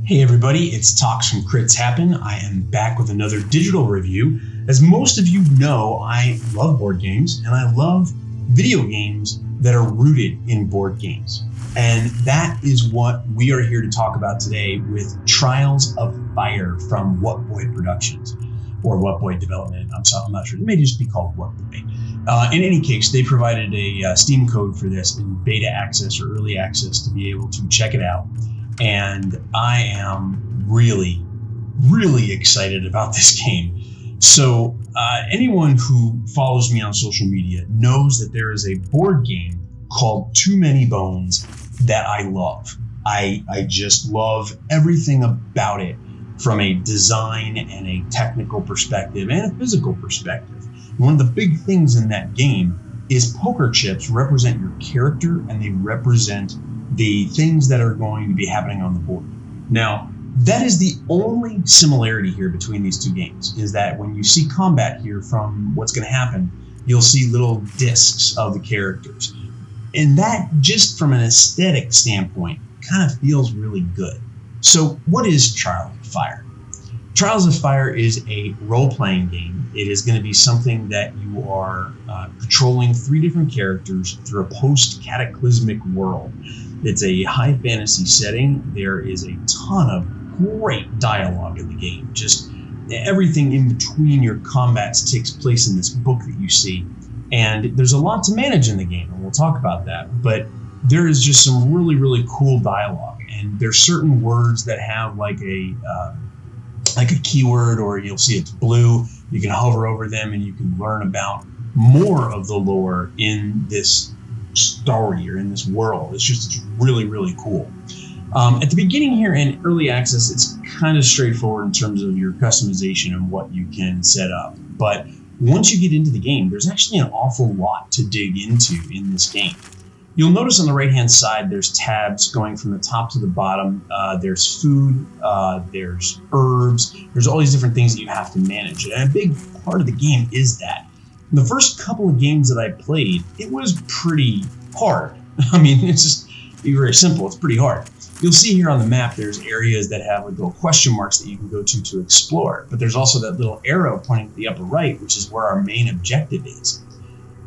Hey everybody, it's Talks from Crits Happen. I am back with another digital review. As most of you know, I love board games and I love video games that are rooted in board games. And that is what we are here to talk about today with Trials of Fire from Whatboy Productions or Whatboy Development. I'm not sure. It may just be called Whatboy. In any case, they provided a Steam code for this in beta access or early access to be able to check it out. And I am really, really excited about this game. So anyone who follows me on social media knows that there is a board game called Too Many Bones that I love. I just love everything about it from a design and a technical perspective and a physical perspective. One of the big things in that game is poker chips represent your character and they represent the things that are going to be happening on the board. Now, that is the only similarity here between these two games, is that when you see combat here from what's going to happen, you'll see little discs of the characters. And that, just from an aesthetic standpoint, kind of feels really good. So what is Trials of Fire? Trials of Fire is a role-playing game. It is going to be something that you are controlling 3 different characters through a post-cataclysmic world. It's a high fantasy setting. There is a ton of great dialogue in the game. Just everything in between your combats takes place in this book that you see. And there's a lot to manage in the game, and we'll talk about that. But there is just some really, really cool dialogue. And there's certain words that have like a keyword, or you'll see it's blue. You can hover over them and you can learn about more of the lore in this story or in this world. It's really, really cool. At the beginning here in early access, it's kind of straightforward in terms of your customization and what you can set up. But once you get into the game, there's actually an awful lot to dig into in this game. You'll notice on the right-hand side, there's tabs going from the top to the bottom. There's food, there's herbs, there's all these different things that you have to manage. And a big part of the game is that. The first couple of games that I played, it was pretty hard. I mean, it's just very simple. It's pretty hard. You'll see here on the map, there's areas that have like little question marks that you can go to explore. But there's also that little arrow pointing to the upper right, which is where our main objective is.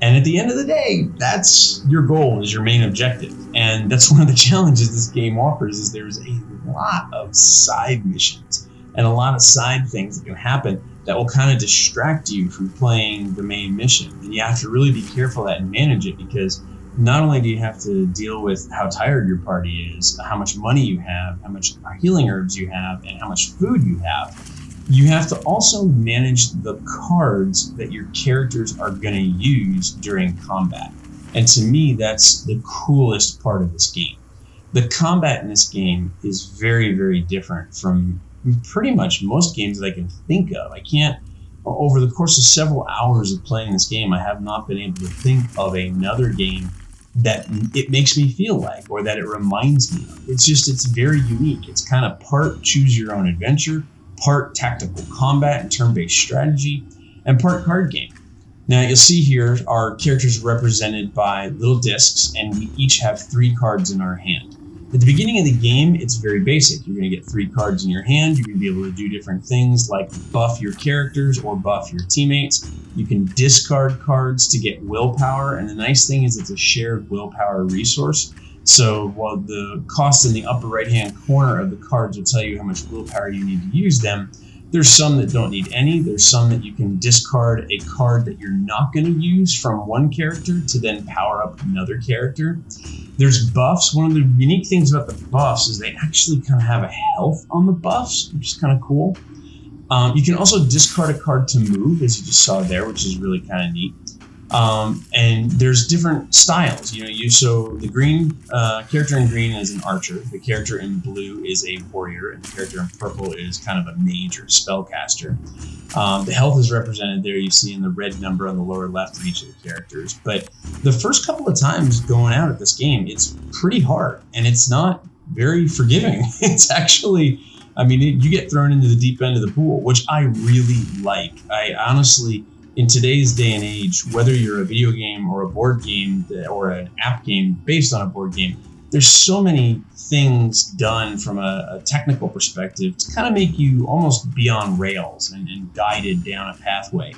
And at the end of the day, that's your goal, is your main objective. And that's one of the challenges this game offers, is there's a lot of side missions and a lot of side things that can happen that will kind of distract you from playing the main mission. And you have to really be careful of that and manage it, because not only do you have to deal with how tired your party is, how much money you have, how much healing herbs you have, and how much food you have to also manage the cards that your characters are going to use during combat. And to me, that's the coolest part of this game. The combat in this game is very, very different from pretty much most games that I can think of. Over the course of several hours of playing this game, I have not been able to think of another game that it makes me feel like, or that it reminds me of. It's very unique. It's kind of part choose your own adventure, part tactical combat and turn-based strategy, and part card game. Now you'll see here our characters are represented by little discs, and we each have 3 cards in our hand. At the beginning of the game, it's very basic. You're going to get 3 cards in your hand. You're going to be able to do different things like buff your characters or buff your teammates. You can discard cards to get willpower, and the nice thing is it's a shared willpower resource. So while the cost in the upper right-hand corner of the cards will tell you how much willpower you need to use them, there's some that don't need any. There's some that you can discard a card that you're not going to use from one character to then power up another character. There's buffs. One of the unique things about the buffs is they actually kind of have a health on the buffs, which is kind of cool. You can also discard a card to move, as you just saw there, which is really kind of neat. And there's different styles. So the green character in green is an archer. The character in blue is a warrior, and the character in purple is kind of a mage or spellcaster. The health is represented there. You see in the red number on the lower left of each of the characters. But the first couple of times going out at this game, it's pretty hard, and it's not very forgiving. It's actually, you get thrown into the deep end of the pool, which I really like. I honestly, in today's day and age, whether you're a video game or a board game or an app game based on a board game, there's so many things done from a technical perspective to kind of make you almost be on rails and guided down a pathway.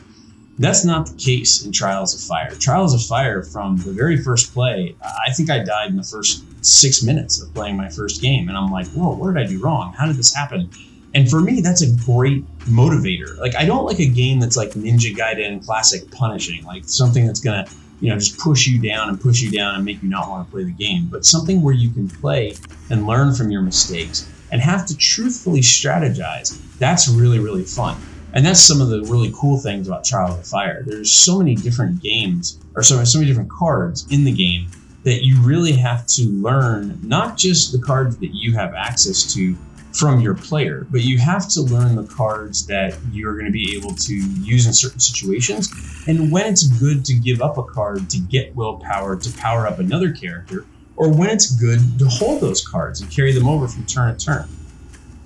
That's not the case in Trials of Fire. Trials of Fire, from the very first play, I think I died in the first 6 minutes of playing my first game. And I'm like, whoa, what did I do wrong? How did this happen? And for me, that's a great motivator. Like, I don't like a game that's like Ninja Gaiden Classic punishing, like something that's going to, just push you down and make you not want to play the game. But something where you can play and learn from your mistakes and have to truthfully strategize. That's really, really fun. And that's some of the really cool things about Trials of Fire. There's so many different games, or so many different cards in the game, that you really have to learn not just the cards that you have access to from your player, but you have to learn the cards that you're going to be able to use in certain situations, and when it's good to give up a card to get willpower to power up another character, or when it's good to hold those cards and carry them over from turn to turn.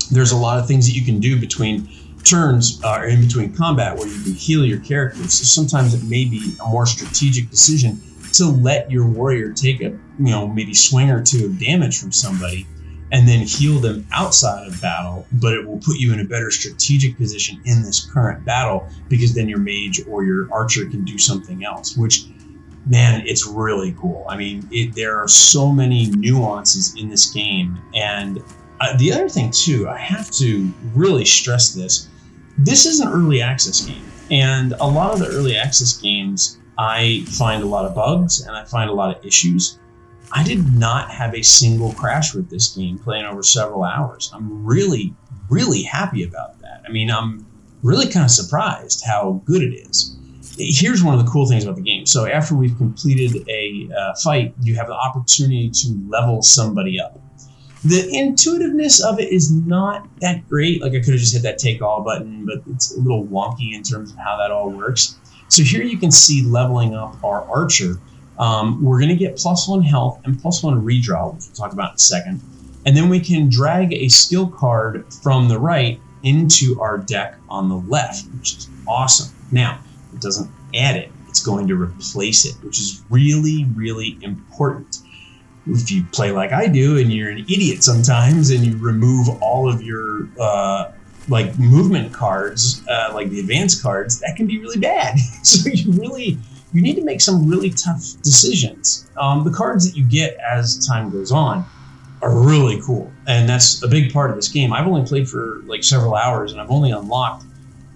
There's a lot of things that you can do between turns or in between combat where you can heal your characters. So sometimes it may be a more strategic decision to let your warrior take a maybe swing or two of damage from somebody and then heal them outside of battle, but it will put you in a better strategic position in this current battle, because then your mage or your archer can do something else, which, man, it's really cool. I mean, there are so many nuances in this game. And the other thing too, I have to really stress this. This is an early access game, and a lot of the early access games, I find a lot of bugs and I find a lot of issues. I did not have a single crash with this game playing over several hours. I'm really, really happy about that. I mean, I'm really kind of surprised how good it is. Here's one of the cool things about the game. So after we've completed a fight, you have the opportunity to level somebody up. The intuitiveness of it is not that great. Like, I could have just hit that take all button, but it's a little wonky in terms of how that all works. So here you can see leveling up our archer. We're going to get +1 health and +1 redraw, which we'll talk about in a second. And then we can drag a skill card from the right into our deck on the left, which is awesome. Now, it doesn't add it. It's going to replace it, which is really, really important. If you play like I do and you're an idiot sometimes and you remove all of your like movement cards, like the advanced cards, that can be really bad. So you need to make some really tough decisions. The cards that you get as time goes on are really cool, and that's a big part of this game. I've only played for like several hours, and I've only unlocked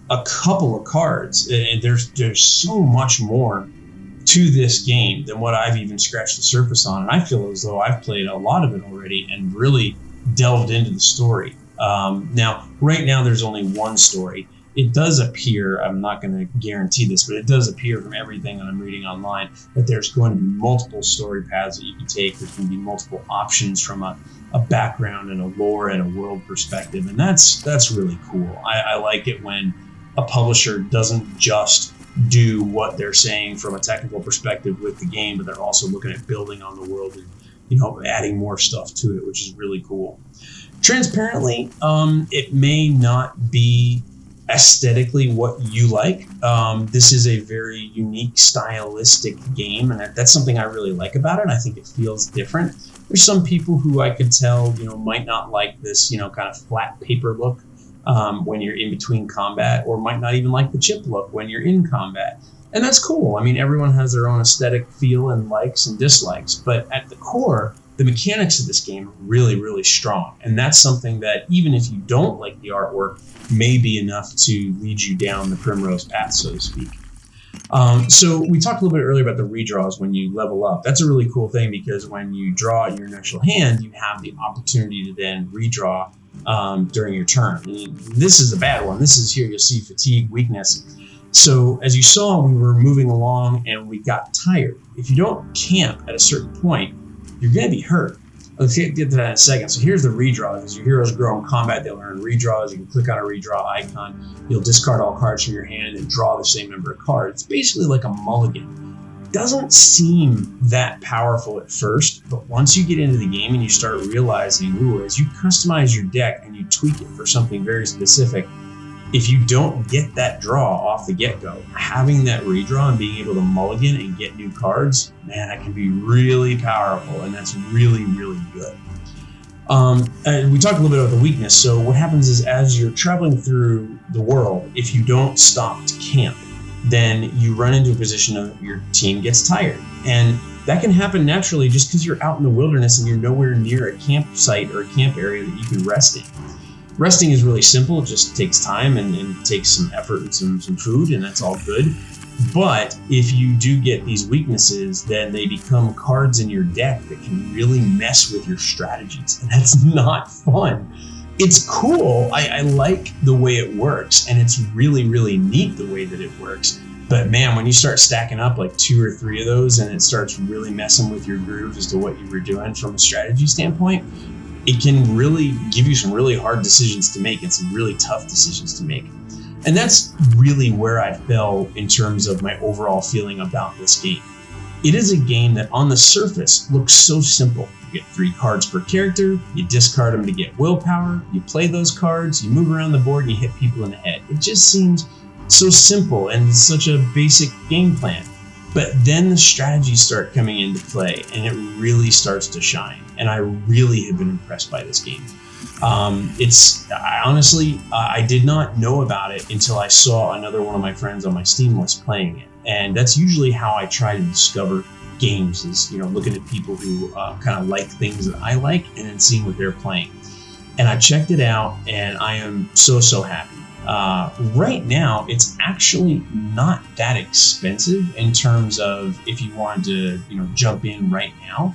a couple of cards. And there's so much more to this game than what I've even scratched the surface on, and I feel as though I've played a lot of it already and really delved into the story. Now, right now, there's only one story. It does appear, I'm not going to guarantee this, but it does appear from everything that I'm reading online that there's going to be multiple story paths that you can take. There's going to be multiple options from a background and a lore and a world perspective, and that's really cool. I like it when a publisher doesn't just do what they're saying from a technical perspective with the game, but they're also looking at building on the world and adding more stuff to it, which is really cool. Transparently, it may not be aesthetically what you like. This is a very unique stylistic game, and that's something I really like about it. I think it feels different. There's some people who I could tell might not like this kind of flat paper look when you're in between combat, or might not even like the chip look when you're in combat. And that's cool. I mean, everyone has their own aesthetic feel and likes and dislikes, but at the core, the mechanics of this game are really, really strong. And that's something that, even if you don't like the artwork, may be enough to lead you down the primrose path, so to speak. So we talked a little bit earlier about the redraws when you level up. That's a really cool thing, because when you draw your initial hand, you have the opportunity to then redraw during your turn. And this is a bad one. This is here, you'll see fatigue, weakness. So as you saw, we were moving along and we got tired. If you don't camp at a certain point, you're going to be hurt. Let's get to that in a second. So here's the redraws. As your heroes grow in combat, they'll earn redraws. You can click on a redraw icon. You'll discard all cards from your hand and draw the same number of cards. It's basically like a mulligan. Doesn't seem that powerful at first, but once you get into the game and you start realizing, as you customize your deck and you tweak it for something very specific, if you don't get that draw off the get-go, having that redraw and being able to mulligan and get new cards, man, that can be really powerful, and that's really, really good. And we talked a little bit about the weakness. So what happens is, as you're traveling through the world, if you don't stop to camp, then you run into a position of your team gets tired. And that can happen naturally just because you're out in the wilderness and you're nowhere near a campsite or a camp area that you can rest in. Resting is really simple. It just takes time and takes some effort and some food, and that's all good. But if you do get these weaknesses, then they become cards in your deck that can really mess with your strategies, and that's not fun. It's cool. I like the way it works, and it's really, really neat the way that it works. But man, when you start stacking up like 2 or 3 of those and it starts really messing with your groove as to what you were doing from a strategy standpoint, it can really give you some really hard decisions to make and some really tough decisions to make. And that's really where I fell in terms of my overall feeling about this game. It is a game that on the surface looks so simple. You get 3 cards per character, you discard them to get willpower, you play those cards, you move around the board and you hit people in the head. It just seems so simple and such a basic game plan. But then the strategies start coming into play and it really starts to shine. And I really have been impressed by this game. I did not know about it until I saw another one of my friends on my Steam list playing it. And that's usually how I try to discover games, is, looking at people who kind of like things that I like and then seeing what they're playing. And I checked it out and I am so happy. Right now, it's actually not that expensive in terms of if you wanted to, jump in right now.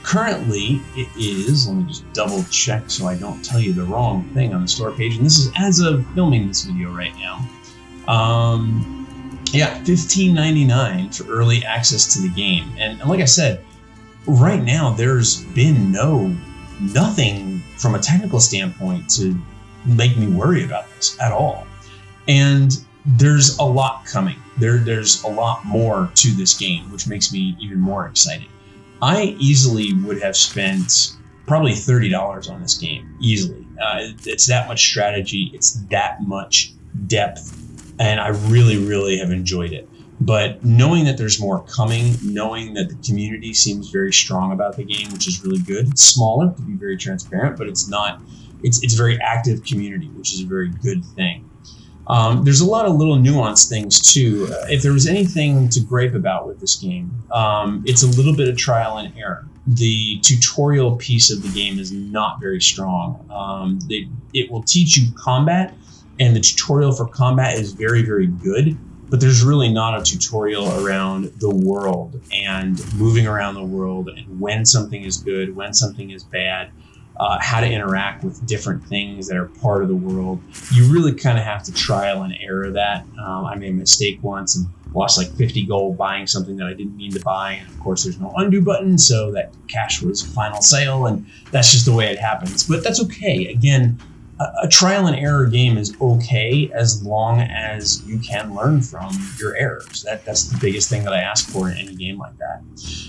Currently, it is, let me just double check so I don't tell you the wrong thing on the store page. And this is as of filming this video right now. $15.99 for early access to the game. And like I said, right now, there's been nothing from a technical standpoint to make me worry about this at all. And there's a lot coming. There's a lot more to this game, which makes me even more excited. I easily would have spent probably $30 on this game, easily. It's that much strategy, it's that much depth, and I really, really have enjoyed it. But knowing that there's more coming, knowing that the community seems very strong about the game, which is really good. It's smaller, to be very transparent, but it's a very active community, which is a very good thing. There's a lot of little nuanced things too. If there was anything to gripe about with this game, it's a little bit of trial and error. The tutorial piece of the game is not very strong. It will teach you combat, and the tutorial for combat is very, very good, but there's really not a tutorial around the world and moving around the world and when something is good, when something is bad. How to interact with different things that are part of the world. You really kind of have to trial and error that. I made a mistake once and lost like 50 gold buying something that I didn't mean to buy. And of course there's no undo button, so that cash was final sale, and that's just the way it happens. But that's okay. Again, a trial and error game is okay as long as you can learn from your errors. That's the biggest thing that I ask for in any game like that.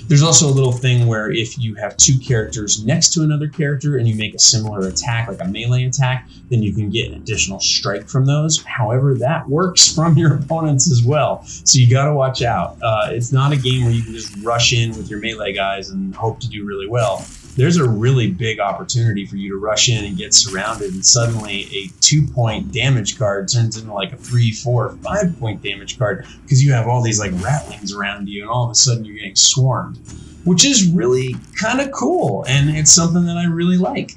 There's also a little thing where if you have 2 characters next to another character and you make a similar attack, like a melee attack, then you can get an additional strike from those. However, that works from your opponents as well, so you got to watch out. It's not a game where you can just rush in with your melee guys and hope to do really well. There's a really big opportunity for you to rush in and get surrounded, and suddenly a 2-point damage card turns into like a 3, 4, 5-point damage card because you have all these like ratlings around you, and all of a sudden you're getting swarmed, which is really kind of cool, and it's something that I really like.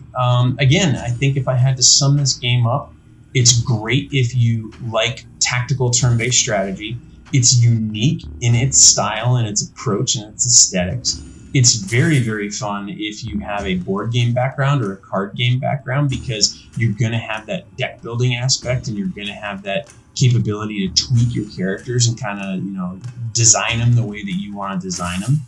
Again, I think if I had to sum this game up, it's great if you like tactical turn-based strategy. It's unique in its style and its approach and its aesthetics. It's very, very fun if you have a board game background or a card game background, because you're going to have that deck building aspect and you're going to have that capability to tweak your characters and kind of, design them the way that you want to design them.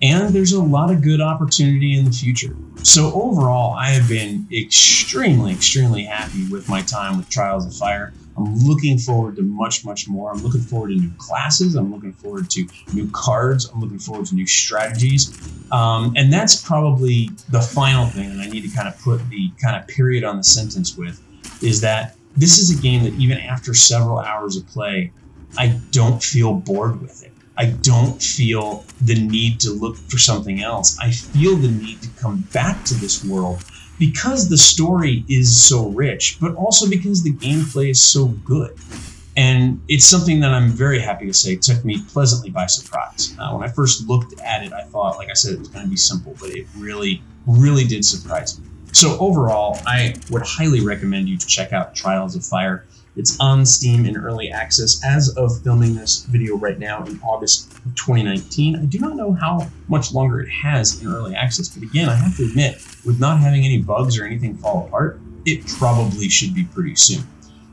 And there's a lot of good opportunity in the future. So overall, I have been extremely, extremely happy with my time with Trials of Fire. I'm looking forward to much, much more. I'm looking forward to new classes. I'm looking forward to new cards. I'm looking forward to new strategies. And that's probably the final thing that I need to kind of put the kind of period on the sentence with, is that this is a game that even after several hours of play, I don't feel bored with it. I don't feel the need to look for something else. I feel the need to come back to this world because the story is so rich, but also because the gameplay is so good. And it's something that I'm very happy to say took me pleasantly by surprise. When I first looked at it, I thought, like I said, it was going to be simple, but it really, really did surprise me. So overall, I would highly recommend you to check out Trials of Fire. It's on Steam in early access as of filming this video right now in August of 2019. I do not know how much longer it has in early access, but again, I have to admit, with not having any bugs or anything fall apart, it probably should be pretty soon.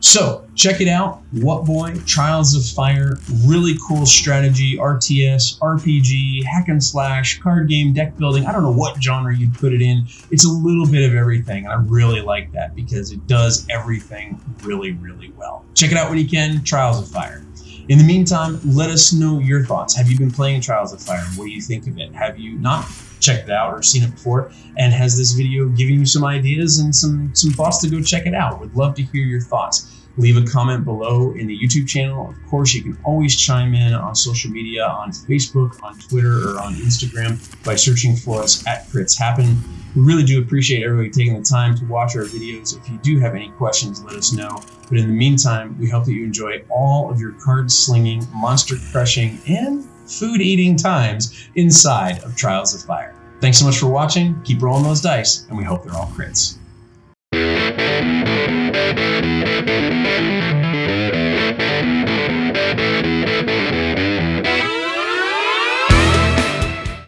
So check it out, Whatboy, Trials of Fire, really cool strategy, RTS, RPG, hack and slash, card game, deck building. I don't know what genre you'd put it in. It's a little bit of everything, and I really like that because it does everything really, really well. Check it out when you can, Trials of Fire. In the meantime, let us know your thoughts. Have you been playing Trials of Fire? What do you think of it? Have you not checked it out or seen it before? And has this video given you some ideas and some thoughts to go check it out? Would love to hear your thoughts. Leave a comment below in the YouTube channel. Of course, you can always chime in on social media, on Facebook, on Twitter, or on Instagram by searching for us at Crits Happen. We really do appreciate everybody taking the time to watch our videos. If you do have any questions, let us know. But in the meantime, we hope that you enjoy all of your card slinging, monster crushing, and food eating times inside of Trials of Fire. Thanks so much for watching. Keep rolling those dice, and we hope they're all crits.